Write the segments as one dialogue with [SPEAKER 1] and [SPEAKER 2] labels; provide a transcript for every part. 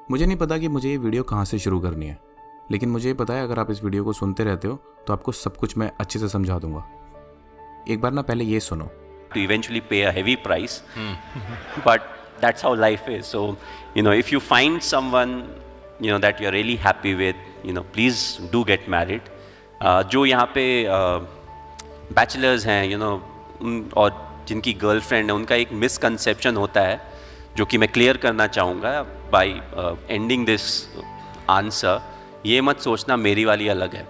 [SPEAKER 1] मुझे नहीं पता कि मुझे ये वीडियो कहाँ से शुरू करनी है, लेकिन मुझे पता है अगर आप इस वीडियो को सुनते रहते हो तो आपको सब कुछ मैं अच्छे से समझा दूंगा। एक बार ना पहले ये सुनो।
[SPEAKER 2] To eventually pay a heavy price, but that's how life is. So, if you find someone, that you're really happy with, please do get married. जो यहाँ पे बैचलर्स हैं, और जिनकी गर्लफ्रेंड है, उनका एक मिसकंसेप्शन होता है जो कि मैं क्लियर करना चाहूँगा बाय एंडिंग दिस आंसर। ये मत सोचना मेरी वाली अलग है।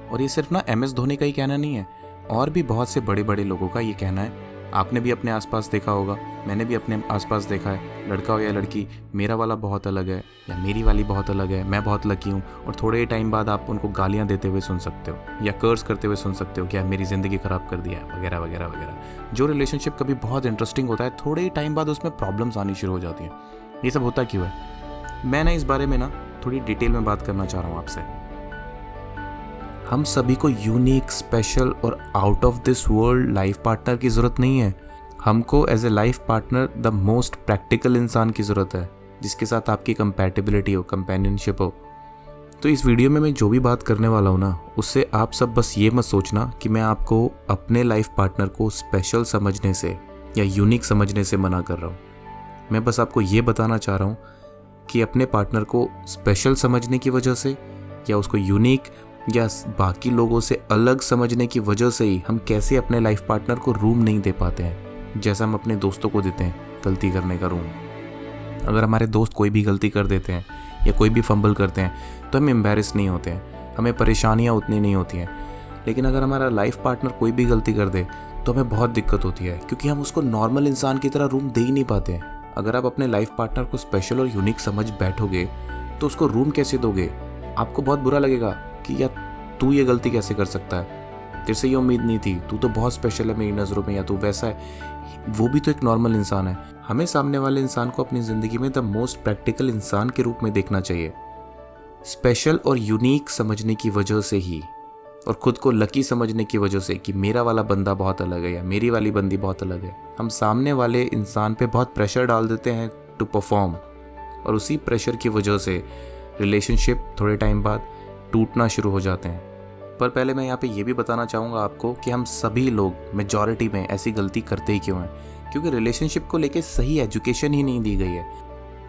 [SPEAKER 1] और ये सिर्फ ना MS धोनी का ही कहना नहीं है, और भी बहुत से बड़े बड़े लोगों का ये कहना है। आपने भी अपने आसपास देखा होगा, मैंने भी अपने आसपास देखा है। लड़का हो या लड़की, मेरा वाला बहुत अलग है या मेरी वाली बहुत अलग है, मैं बहुत लकी हूँ। और थोड़े टाइम बाद आप उनको गालियाँ देते हुए सुन सकते हो या कर्स करते हुए सुन सकते हो कि यार मेरी ज़िंदगी ख़राब कर दिया है, वगैरह वगैरह वगैरह। जो रिलेशनशिप कभी बहुत इंटरेस्टिंग होता है, थोड़े ही टाइम बाद उसमें प्रॉब्लम्स आनी शुरू हो जाती हैं। ये सब होता क्यों है? मैं ना इस बारे में ना थोड़ी डिटेल में बात करना चाह रहा हूँ आपसे। हम सभी को यूनिक, स्पेशल और out of this world life partner की ज़रूरत नहीं है। हमको as a life partner the most practical इंसान की ज़रूरत है, जिसके साथ आपकी कंपैटिबिलिटी हो, कंपेनियनशिप हो। तो इस वीडियो में मैं जो भी बात करने वाला हूँ ना, उससे आप सब बस ये मत सोचना कि मैं आपको अपने लाइफ पार्टनर को स्पेशल समझने से या यूनिक समझने से मना कर रहा हूँ। मैं बस आपको ये बताना चाह रहा हूँ कि अपने पार्टनर को स्पेशल समझने की वजह से या उसको यूनिक या बाकी लोगों से अलग समझने की वजह से ही हम कैसे अपने लाइफ पार्टनर को रूम नहीं दे पाते हैं, जैसा हम अपने दोस्तों को देते हैं गलती करने का रूम। अगर हमारे दोस्त कोई भी गलती कर देते हैं या कोई भी फंबल करते हैं तो हम एम्बैरेस नहीं होते हैं, हमें परेशानियाँ उतनी नहीं होती हैं। लेकिन अगर हमारा लाइफ पार्टनर कोई भी गलती कर दे तो हमें बहुत दिक्कत होती है, क्योंकि हम उसको नॉर्मल इंसान की तरह रूम दे ही नहीं पाते हैं। अगर आप अपने लाइफ पार्टनर को स्पेशल और यूनिक समझ बैठोगे तो उसको रूम कैसे दोगे? आपको बहुत बुरा लगेगा कि यार तू ये गलती कैसे कर सकता है, तेरे से ये उम्मीद नहीं थी, तू तो बहुत स्पेशल है मेरी नज़रों में, या तू वैसा है। वो भी तो एक नॉर्मल इंसान है। हमें सामने वाले इंसान को अपनी ज़िंदगी में द मोस्ट प्रैक्टिकल इंसान के रूप में देखना चाहिए, स्पेशल और यूनिक समझने की वजह से ही, और ख़ुद को लकी समझने की वजह से कि मेरा वाला बंदा बहुत अलग है या मेरी वाली बंदी बहुत अलग है। हम सामने वाले इंसान पे बहुत प्रेशर डाल देते हैं टू परफॉर्म, और उसी प्रेशर की वजह से रिलेशनशिप थोड़े टाइम बाद टूटना शुरू हो जाते हैं। पर पहले मैं यहाँ पे ये भी बताना चाहूँगा आपको कि हम सभी लोग मेजॉरिटी में ऐसी गलती करते ही क्यों हैं, क्योंकि रिलेशनशिप को लेके सही एजुकेशन ही नहीं दी गई है।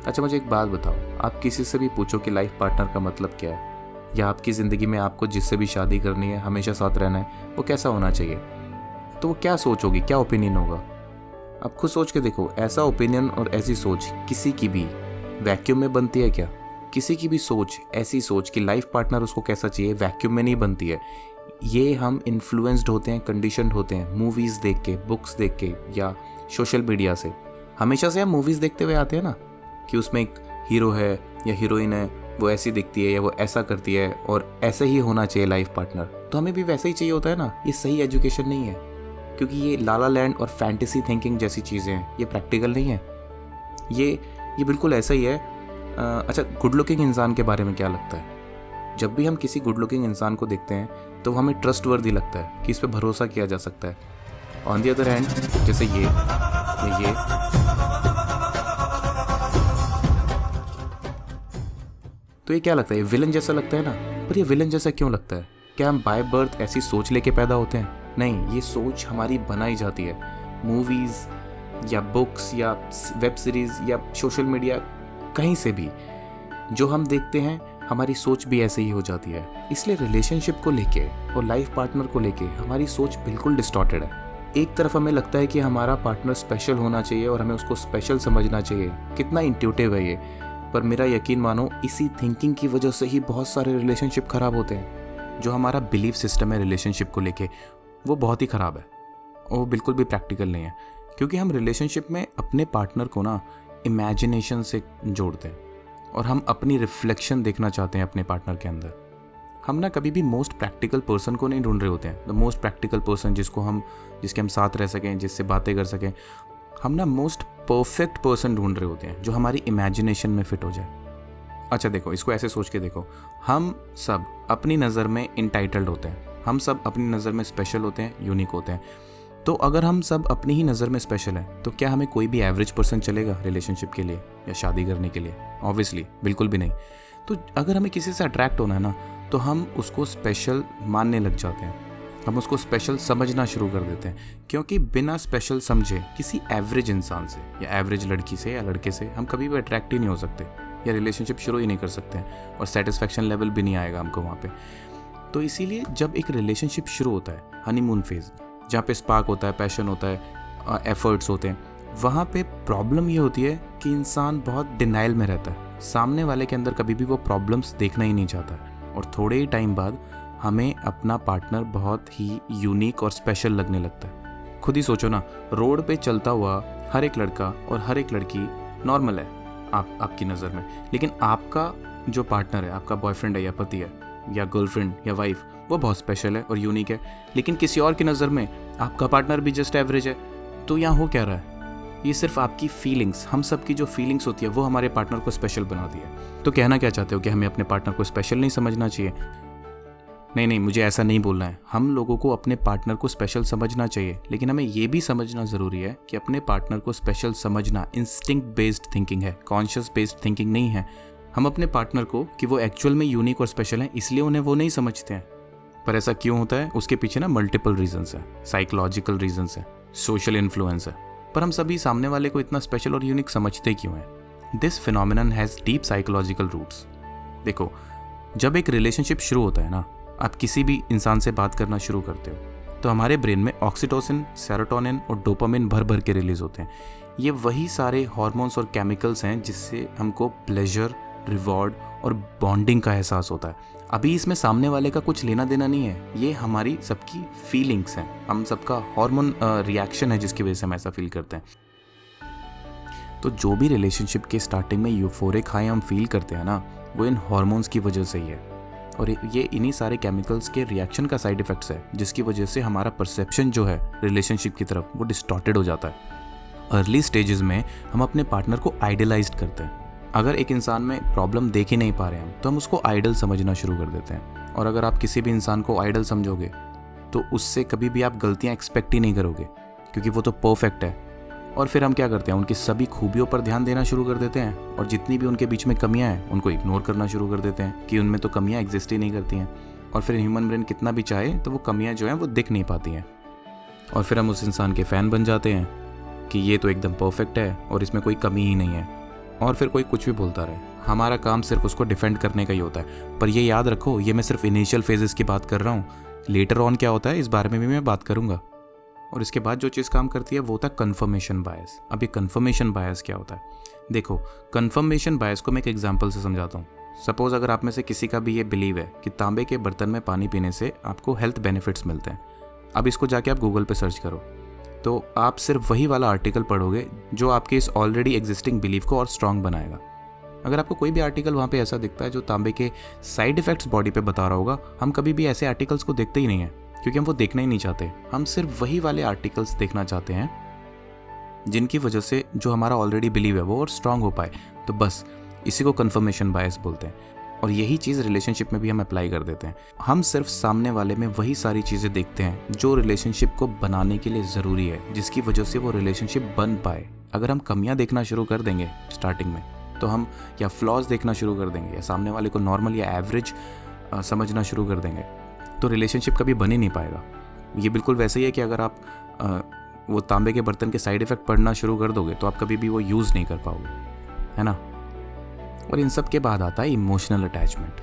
[SPEAKER 1] अच्छा मुझे एक बात बताओ, आप किसी से भी पूछो कि लाइफ पार्टनर का मतलब क्या है, या आपकी ज़िंदगी में आपको जिससे भी शादी करनी है, हमेशा साथ रहना है, वो कैसा होना चाहिए, तो वो क्या सोचोगी, क्या ओपिनियन होगा? आप खुद सोच के देखो। ऐसा ओपिनियन और ऐसी सोच किसी की भी वैक्यूम में बनती है क्या? किसी की भी सोच, ऐसी सोच कि लाइफ पार्टनर उसको कैसा चाहिए, वैक्यूम में नहीं बनती है। ये हम इन्फ्लुएंस्ड होते हैं, कंडीशनड होते हैं मूवीज़ देख के, बुक्स देख के या सोशल मीडिया से। हमेशा से हम मूवीज़ देखते हुए आते हैं ना कि उसमें एक हीरो है या हीरोइन है, वो ऐसी दिखती है या वो ऐसा करती है और ऐसे ही होना चाहिए लाइफ पार्टनर, तो हमें भी वैसा ही चाहिए होता है ना। ये सही एजुकेशन नहीं है, क्योंकि ये लाला लैंड और फैंटेसी थिंकिंग जैसी चीज़ें हैं, ये प्रैक्टिकल नहीं है। ये बिल्कुल ऐसा ही है। अच्छा, गुड लुकिंग इंसान के बारे में क्या लगता है? जब भी हम किसी गुड लुकिंग इंसान को देखते हैं तो हमें ट्रस्टवर्दी लगता है कि इस पे भरोसा किया जा सकता है। ऑन द अदर हैंड, जैसे ये तो ये क्या लगता है? ये विलन जैसा लगता है ना। पर ये विलन जैसा क्यों लगता है? क्या हम बाय बर्थ ऐसी सोच लेके पैदा होते हैं? नहीं, ये सोच हमारी बनाई जाती है मूवीज़ या बुक्स या वेब सीरीज़ या सोशल मीडिया, कहीं से भी जो हम देखते हैं हमारी सोच भी ऐसे ही हो जाती है। इसलिए रिलेशनशिप को लेके और लाइफ पार्टनर को लेके हमारी सोच बिल्कुल डिस्टॉर्टेड है। एक तरफ हमें लगता है कि हमारा पार्टनर स्पेशल होना चाहिए और हमें उसको स्पेशल समझना चाहिए। कितना इंट्यूटिव है ये। पर मेरा यकीन मानो, इसी थिंकिंग की वजह से ही बहुत सारे रिलेशनशिप ख़राब होते हैं। जो हमारा बिलीफ सिस्टम है रिलेशनशिप को लेके, वो बहुत ही ख़राब है और वो बिल्कुल भी प्रैक्टिकल नहीं है। क्योंकि हम रिलेशनशिप में अपने पार्टनर को ना इमेजिनेशन से जोड़ते हैं और हम अपनी रिफ्लेक्शन देखना चाहते हैं अपने पार्टनर के अंदर। हम ना कभी भी मोस्ट प्रैक्टिकल पर्सन को नहीं ढूंढ रहे होते हैं, द मोस्ट प्रैक्टिकल पर्सन जिसके हम साथ रह सकें, जिससे बातें कर सकें। हम ना मोस्ट परफेक्ट पर्सन ढूंढ रहे होते हैं जो हमारी इमेजिनेशन में फिट हो जाए। अच्छा देखो, इसको ऐसे सोच के देखो, हम सब अपनी नज़र में इंटाइटल्ड होते हैं, हम सब अपनी नज़र में स्पेशल होते हैं, यूनिक होते हैं। तो अगर हम सब अपनी ही नज़र में स्पेशल हैं तो क्या हमें कोई भी एवरेज पर्सन चलेगा रिलेशनशिप के लिए या शादी करने के लिए? ऑब्वियसली बिल्कुल भी नहीं। तो अगर हमें किसी से अट्रैक्ट होना है ना, तो हम उसको स्पेशल मानने लग जाते हैं, हम उसको स्पेशल समझना शुरू कर देते हैं, क्योंकि बिना स्पेशल समझे किसी एवरेज इंसान से या एवरेज लड़की से या लड़के से हम कभी भी अट्रैक्ट ही नहीं हो सकते या रिलेशनशिप शुरू ही नहीं कर सकते हैं, और सेटिस्फैक्शन लेवल भी नहीं आएगा हमको वहाँ पे। तो इसीलिए जब एक रिलेशनशिप शुरू होता है, हनीमून फेज, जहाँ पे स्पार्क होता है, पैशन होता है, एफर्ट्स होते हैं, वहाँ पे प्रॉब्लम ये होती है कि इंसान बहुत डिनाइल में रहता है, सामने वाले के अंदर कभी भी वो प्रॉब्लम्स देखना ही नहीं चाहता है, और थोड़े ही टाइम बाद हमें अपना पार्टनर बहुत ही यूनिक और स्पेशल लगने लगता है। खुद ही सोचो ना, रोड पे चलता हुआ हर एक लड़का और हर एक लड़की नॉर्मल है आपकी नज़र में, लेकिन आपका जो पार्टनर है, आपका बॉयफ्रेंड है या पति है या गर्लफ्रेंड या वाइफ, वो बहुत स्पेशल है और यूनिक है, लेकिन किसी और की नज़र में आपका पार्टनर भी जस्ट एवरेज है। तो यहाँ हो क्या रहा है? ये सिर्फ आपकी फीलिंग्स, हम सब की जो फीलिंग्स होती है वो हमारे पार्टनर को स्पेशल बनाती है। तो कहना क्या चाहते हो कि हमें अपने पार्टनर को स्पेशल नहीं समझना चाहिए? नहीं, मुझे ऐसा नहीं बोलना है। हम लोगों को अपने पार्टनर को स्पेशल समझना चाहिए, लेकिन हमें ये भी समझना ज़रूरी है कि अपने पार्टनर को स्पेशल समझना इंस्टिंक्ट बेस्ड थिंकिंग है, कॉन्शियस बेस्ड थिंकिंग नहीं है। हम अपने पार्टनर को कि वो एक्चुअल में यूनिक और स्पेशल हैं, इसलिए उन्हें वो नहीं समझते हैं। पर ऐसा क्यों होता है? उसके पीछे ना मल्टीपल रीजंस हैं, साइकोलॉजिकल रीजंस हैं, सोशल इन्फ्लुएंस है। पर हम सभी सामने वाले को इतना स्पेशल और यूनिक समझते क्यों हैं? This phenomenon has deep psychological roots. देखो, जब एक रिलेशनशिप शुरू होता है ना, आप किसी भी इंसान से बात करना शुरू करते हो, तो हमारे ब्रेन में ऑक्सीटोसिन, सेरोटोनिन और डोपामिन भर भर के रिलीज होते हैं। ये वही सारे हार्मोन्स और केमिकल्स हैं जिससे हमको प्लेजर, रिवॉर्ड और बॉन्डिंग का एहसास होता है। अभी इसमें सामने वाले का कुछ लेना देना नहीं है, ये हमारी सबकी फीलिंग्स हैं, हम सबका हार्मोन रिएक्शन है जिसकी वजह से हम ऐसा फील करते हैं। तो जो भी रिलेशनशिप के स्टार्टिंग में यूफोरिक हाई हम फील करते हैं ना, वो इन हार्मोन्स की वजह से ही है, और ये इन्हीं सारे केमिकल्स के रिएक्शन का साइड इफेक्ट्स है, जिसकी वजह से हमारा परसेप्शन जो है रिलेशनशिप की तरफ वो डिस्टॉर्टेड हो जाता है। अर्ली स्टेजेस में हम अपने पार्टनर को आइडलाइज करते हैं। अगर एक इंसान में प्रॉब्लम देख ही नहीं पा रहे हैं तो हम उसको आइडल समझना शुरू कर देते हैं, और अगर आप किसी भी इंसान को आइडल समझोगे तो उससे कभी भी आप गलतियां एक्सपेक्ट ही नहीं करोगे, क्योंकि वो तो परफेक्ट है। और फिर हम क्या करते हैं? उनकी सभी खूबियों पर ध्यान देना शुरू कर देते हैं, और जितनी भी उनके बीच में कमियां हैं उनको इग्नोर करना शुरू कर देते हैं कि उनमें तो कमियां एग्जिस्ट ही नहीं करती हैं। और फिर ह्यूमन ब्रेन कितना भी चाहे तो वो कमियां जो हैं वो दिख नहीं पाती हैं, और फिर हम उस इंसान के फ़ैन बन जाते हैं कि ये तो एकदम परफेक्ट है और इसमें कोई कमी ही नहीं है। और फिर कोई कुछ भी बोलता रहे, हमारा काम सिर्फ उसको डिफेंड करने का ही होता है। पर ये याद रखो, ये मैं सिर्फ इनिशियल फेजेस की बात कर रहा हूँ, लेटर ऑन क्या होता है इस बारे में भी मैं बात करूँगा। और इसके बाद जो चीज़ काम करती है वो होता है कन्फर्मेशन बायस। अब ये कन्फर्मेशन बायस क्या होता है? देखो, कन्फर्मेशन बायस को मैं एक एग्जाम्पल से समझाता हूँ। सपोज अगर आप में से किसी का भी ये बिलीव है कि तांबे के बर्तन में पानी पीने से आपको हेल्थ बेनिफिट्स मिलते हैं, अब इसको जाके आप गूगल पे सर्च करो तो आप सिर्फ वही वाला आर्टिकल पढ़ोगे जो आपके इस ऑलरेडी एग्जिस्टिंग बिलीव को और स्ट्रांग बनाएगा। अगर आपको कोई भी आर्टिकल वहाँ पे ऐसा दिखता है जो तांबे के साइड इफेक्ट्स बॉडी पे बता रहा होगा, हम कभी भी ऐसे आर्टिकल्स को देखते ही नहीं हैं, क्योंकि हम वो देखना ही नहीं चाहते। हम सिर्फ वही वाले आर्टिकल्स देखना चाहते हैं जिनकी वजह से जो हमारा ऑलरेडी बिलीव है वो और स्ट्रांग हो पाए। तो बस इसी को कन्फर्मेशन बायस बोलते हैं, और यही चीज़ रिलेशनशिप में भी हम अप्लाई कर देते हैं। हम सिर्फ सामने वाले में वही सारी चीज़ें देखते हैं जो रिलेशनशिप को बनाने के लिए ज़रूरी है, जिसकी वजह से वो रिलेशनशिप बन पाए। अगर हम कमियां देखना शुरू कर देंगे स्टार्टिंग में, तो हम या फ्लॉज देखना शुरू कर देंगे या सामने वाले को नॉर्मल या एवरेज समझना शुरू कर देंगे, तो रिलेशनशिप कभी बन ही नहीं पाएगा। ये बिल्कुल वैसे ही है कि अगर आप वो तांबे के बर्तन के साइड इफ़ेक्ट पढ़ना शुरू कर दोगे तो आप कभी भी वो यूज़ नहीं कर पाओगे, है ना। और इन सब के बाद आता है इमोशनल अटैचमेंट।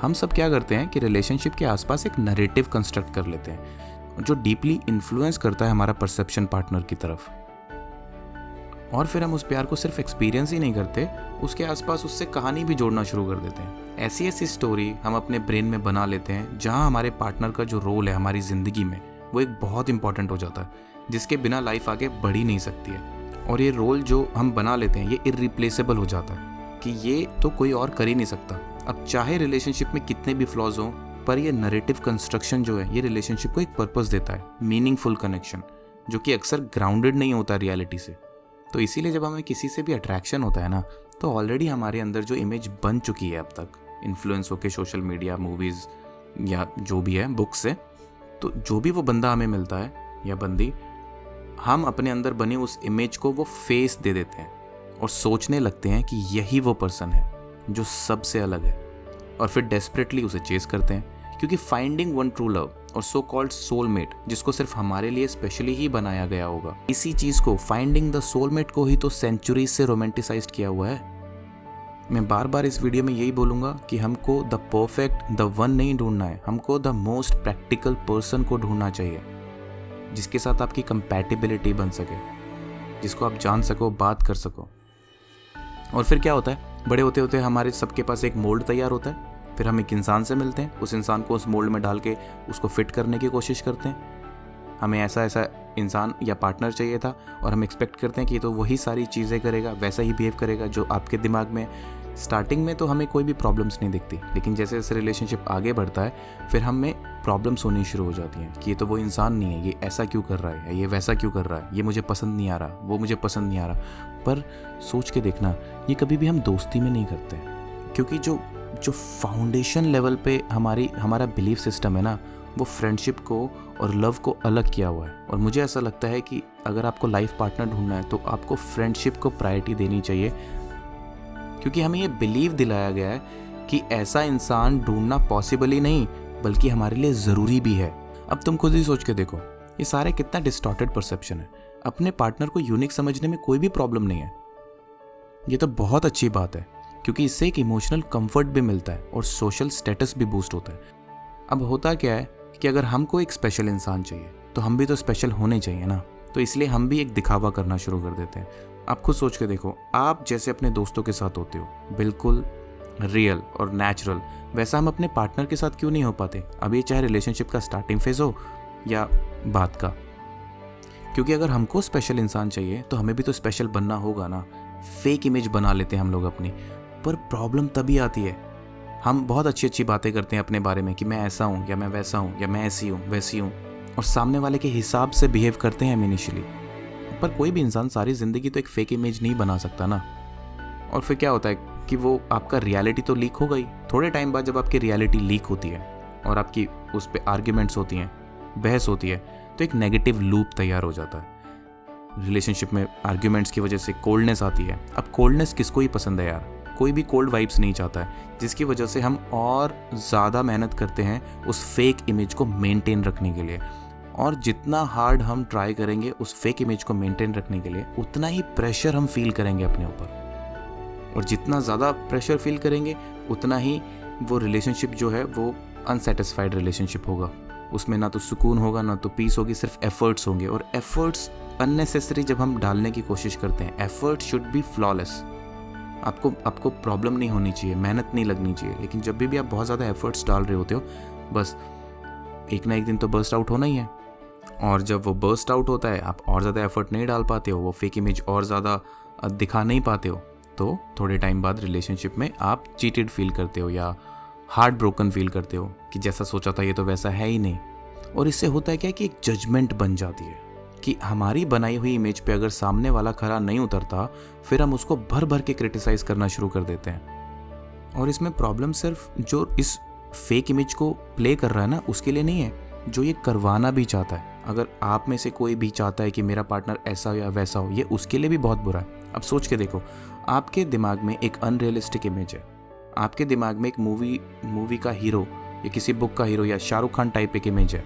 [SPEAKER 1] हम सब क्या करते हैं कि रिलेशनशिप के आसपास एक नैरेटिव कंस्ट्रक्ट कर लेते हैं जो डीपली इन्फ्लुएंस करता है हमारा परसेप्शन पार्टनर की तरफ, और फिर हम उस प्यार को सिर्फ एक्सपीरियंस ही नहीं करते, उसके आसपास उससे कहानी भी जोड़ना शुरू कर देते हैं। ऐसी ऐसी स्टोरी हम अपने ब्रेन में बना लेते हैं जहां हमारे पार्टनर का जो रोल है हमारी ज़िंदगी में वो एक बहुत इंपॉर्टेंट हो जाता है, जिसके बिना लाइफ आगे बढ़ ही नहीं सकती है। और ये रोल जो हम बना लेते हैं ये इर्रिप्लेसेबल हो जाता है कि ये तो कोई और कर ही नहीं सकता। अब चाहे रिलेशनशिप में कितने भी फ्लॉज हों, पर ये नैरेटिव कंस्ट्रक्शन जो है ये रिलेशनशिप को एक पर्पस देता है, मीनिंगफुल कनेक्शन, जो कि अक्सर ग्राउंडेड नहीं होता रियलिटी से। तो इसीलिए जब हमें किसी से भी अट्रैक्शन होता है ना, तो ऑलरेडी हमारे अंदर जो इमेज बन चुकी है अब तक, इन्फ्लुएंस होके सोशल मीडिया, मूवीज़ या जो भी है, बुक्स से, तो जो भी वो बंदा हमें मिलता है या बंदी, हम अपने अंदर बनी उस इमेज को वो फेस दे देते हैं और सोचने लगते हैं कि यही वो पर्सन है जो सबसे अलग है, और फिर डेस्परेटली उसे चेस करते हैं, क्योंकि फाइंडिंग वन ट्रू लव और सो कॉल्ड सोलमेट, जिसको सिर्फ हमारे लिए स्पेशली ही बनाया गया होगा, इसी चीज़ को, फाइंडिंग द सोलमेट को ही तो सेंचुरीज से रोमांटिसाइज्ड किया हुआ है। मैं बार बार इस वीडियो में यही बोलूँगा कि हमको द परफेक्ट, द वन नहीं ढूंढना है, हमको द मोस्ट प्रैक्टिकल पर्सन को ढूंढना चाहिए, जिसके साथ आपकी कंपैटिबिलिटी बन सके, जिसको आप जान सको, बात कर सको। और फिर क्या होता है, बड़े होते होते हमारे सबके पास एक मोल्ड तैयार होता है, फिर हम एक इंसान से मिलते हैं, उस इंसान को उस मोल्ड में डाल के उसको फिट करने की कोशिश करते हैं। हमें ऐसा ऐसा इंसान या पार्टनर चाहिए था और हम एक्सपेक्ट करते हैं कि तो वही सारी चीज़ें करेगा, वैसा ही बिहेव करेगा जो आपके दिमाग में। स्टार्टिंग में तो हमें कोई भी प्रॉब्लम्स नहीं दिखती, लेकिन जैसे जैसे रिलेशनशिप आगे बढ़ता है फिर हमें प्रॉब्लम्स होनी शुरू हो जाती हैं कि ये तो वो इंसान नहीं है, ये ऐसा क्यों कर रहा है, ये वैसा क्यों कर रहा है, ये मुझे पसंद नहीं आ रहा, वो मुझे पसंद नहीं आ रहा। पर सोच के देखना, ये कभी भी हम दोस्ती में नहीं करते, क्योंकि जो फाउंडेशन लेवल पे हमारा बिलीफ सिस्टम है ना, वो फ्रेंडशिप को और लव को अलग किया हुआ है। और मुझे ऐसा लगता है कि अगर आपको लाइफ पार्टनर ढूंढना है तो आपको फ्रेंडशिप को प्रायोरिटी देनी चाहिए, क्योंकि हमें ये बिलीव दिलाया गया है कि ऐसा इंसान ढूंढना पॉसिबल ही नहीं बल्कि हमारे लिए ज़रूरी भी है। अब तुम खुद ही सोच के देखो, ये सारे कितना डिस्टॉर्टेड परसेप्शन है। अपने पार्टनर को यूनिक समझने में कोई भी प्रॉब्लम नहीं है, ये तो बहुत अच्छी बात है, क्योंकि इससे एक इमोशनल कंफर्ट भी मिलता है और सोशल स्टेटस भी बूस्ट होता है। अब होता क्या है कि अगर हमको एक स्पेशल इंसान चाहिए तो हम भी तो स्पेशल होने चाहिए ना, तो इसलिए हम भी एक दिखावा करना शुरू कर देते हैं। आप खुद सोच के देखो, आप जैसे अपने दोस्तों के साथ होते हो बिल्कुल रियल और नेचुरल, वैसा हम अपने पार्टनर के साथ क्यों नहीं हो पाते? अब ये चाहे रिलेशनशिप का स्टार्टिंग फेज हो या बात का, क्योंकि अगर हमको स्पेशल इंसान चाहिए तो हमें भी तो स्पेशल बनना होगा ना। फेक इमेज बना लेते हैं हम लोग अपनी, पर प्रॉब्लम तभी आती है, हम बहुत अच्छी अच्छी बातें करते हैं अपने बारे में कि मैं ऐसा हूँ या मैं वैसा हूँ या मैं ऐसी हूँ वैसी हूँ, और सामने वाले के हिसाब से बिहेव करते हैं हम इनिशियली। पर कोई भी इंसान सारी ज़िंदगी तो एक फेक इमेज नहीं बना सकता ना। और फिर क्या होता है कि वो आपका रियलिटी तो लीक हो गई। थोड़े टाइम बाद जब आपकी रियलिटी लीक होती है और आपकी उस पर आर्ग्यूमेंट्स होती हैं, बहस होती है, तो एक नेगेटिव लूप तैयार हो जाता है। रिलेशनशिप में आर्ग्यूमेंट्स की वजह से कोल्डनेस आती है। अब कोल्डनेस किसको ही पसंद है यार, कोई भी कोल्ड वाइब्स नहीं चाहता है, जिसकी वजह से हम और ज़्यादा मेहनत करते हैं उस फेक इमेज को मेंटेन रखने के लिए। और जितना हार्ड हम ट्राई करेंगे उस फेक इमेज को मेंटेन रखने के लिए, उतना ही प्रेशर हम फील करेंगे अपने ऊपर, और जितना ज़्यादा प्रेशर फील करेंगे उतना ही वो रिलेशनशिप जो है वो अनसेटिस्फाइड रिलेशनशिप होगा। उसमें ना तो सुकून होगा ना तो पीस होगी, सिर्फ एफर्ट्स होंगे। और एफर्ट्स अननेसेसरी जब हम डालने की कोशिश करते हैं, एफर्ट शुड बी फ्लॉलेस। आपको प्रॉब्लम नहीं होनी चाहिए, मेहनत नहीं लगनी चाहिए, लेकिन जब भी आप बहुत ज़्यादा एफर्ट्स डाल रहे होते हो, बस एक ना एक दिन तो बर्स्ट आउट होना ही है। और जब वो बर्स्ट आउट होता है, आप और ज़्यादा एफर्ट नहीं डाल पाते हो, वो फेक इमेज और ज़्यादा दिखा नहीं पाते हो, तो थोड़े टाइम बाद रिलेशनशिप में आप चीटेड फील करते हो या हार्ट ब्रोकन फील करते हो कि जैसा सोचा था ये तो वैसा है ही नहीं। और इससे होता है क्या कि एक जजमेंट बन जाती है कि हमारी बनाई हुई इमेज पे अगर सामने वाला खरा नहीं उतरता, फिर हम उसको भर भर के क्रिटिसाइज करना शुरू कर देते हैं। और इसमें प्रॉब्लम सिर्फ जो इस फेक इमेज को प्ले कर रहा है ना उसके लिए नहीं है, जो ये करवाना भी चाहता है। अगर आप में से कोई भी चाहता है कि मेरा पार्टनर ऐसा हो या वैसा हो, ये उसके लिए भी बहुत बुरा है। अब सोच के देखो, आपके दिमाग में एक अनरियलिस्टिक इमेज है, आपके दिमाग में एक मूवी का हीरो या किसी बुक का हीरो या शाहरुख खान टाइप एक इमेज है।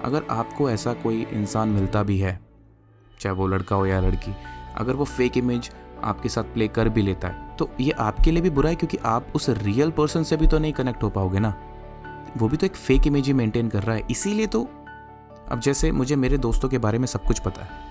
[SPEAKER 1] अगर आपको ऐसा कोई इंसान मिलता भी है, चाहे वो लड़का हो या लड़की, अगर वो फेक इमेज आपके साथ प्ले कर भी लेता है, तो ये आपके लिए भी बुरा है, क्योंकि आप उस रियल पर्सन से भी तो नहीं कनेक्ट हो पाओगे ना, वो भी तो एक फेक इमेज ही मेंटेन कर रहा है। इसीलिए तो अब जैसे मुझे मेरे दोस्तों के बारे में सब कुछ पता है,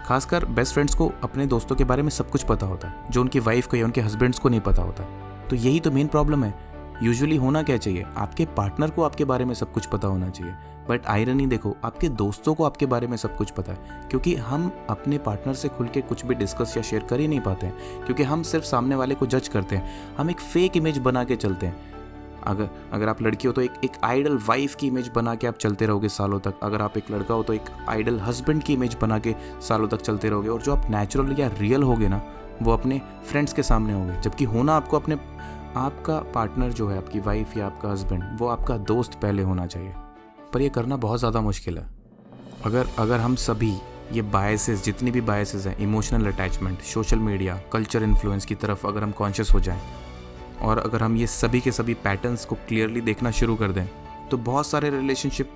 [SPEAKER 1] खासकर बेस्ट फ्रेंड्स को अपने दोस्तों के बारे में सब कुछ पता होता है, जो उनकी वाइफ को या उनके हस्बैंड्स को नहीं पता होता। तो यही तो मेन प्रॉब्लम है। यूजुअली होना क्या चाहिए, आपके पार्टनर को आपके बारे में सब कुछ पता होना चाहिए, बट आयरनी देखो, आपके दोस्तों को आपके बारे में सब कुछ पता है, क्योंकि हम अपने पार्टनर से खुल के कुछ भी डिस्कस या शेयर कर ही नहीं पाते हैं, क्योंकि हम सिर्फ सामने वाले को जज करते हैं, हम एक फेक इमेज बना के चलते हैं। अगर आप लड़की हो तो एक आइडल वाइफ की इमेज बना के आप चलते रहोगे सालों तक। अगर आप एक लड़का हो तो एक आइडल हस्बैंड की इमेज बना के सालों तक चलते रहोगे, और जो आप नेचुरल या रियल होगे ना, वो अपने फ्रेंड्स के सामने होगे, जबकि होना आपको आपका पार्टनर जो है, आपकी वाइफ या आपका हस्बैंड, वो आपका दोस्त पहले होना चाहिए। पर ये करना बहुत ज़्यादा मुश्किल है। अगर हम सभी ये बायसेस, जितनी भी बायसेस हैं, emotional attachment, social media, culture influence की तरफ अगर हम कॉन्शियस हो जाएं और अगर हम ये सभी के सभी पैटर्न्स को क्लियरली देखना शुरू कर दें, तो बहुत सारे रिलेशनशिप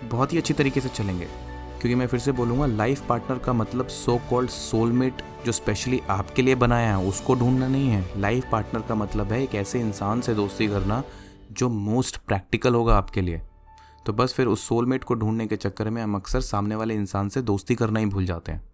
[SPEAKER 1] बहुत ही अच्छी तरीके से चलेंगे। क्योंकि मैं फिर से बोलूँगा, लाइफ पार्टनर का मतलब सो कॉल्ड सोलमेट जो स्पेशली आपके लिए बनाया है उसको ढूंढना नहीं है। लाइफ पार्टनर का मतलब है एक ऐसे इंसान से दोस्ती करना जो मोस्ट प्रैक्टिकल होगा आपके लिए। तो बस फिर उस सोलमेट को ढूंढने के चक्कर में हम अक्सर सामने वाले इंसान से दोस्ती करना ही भूल जाते हैं।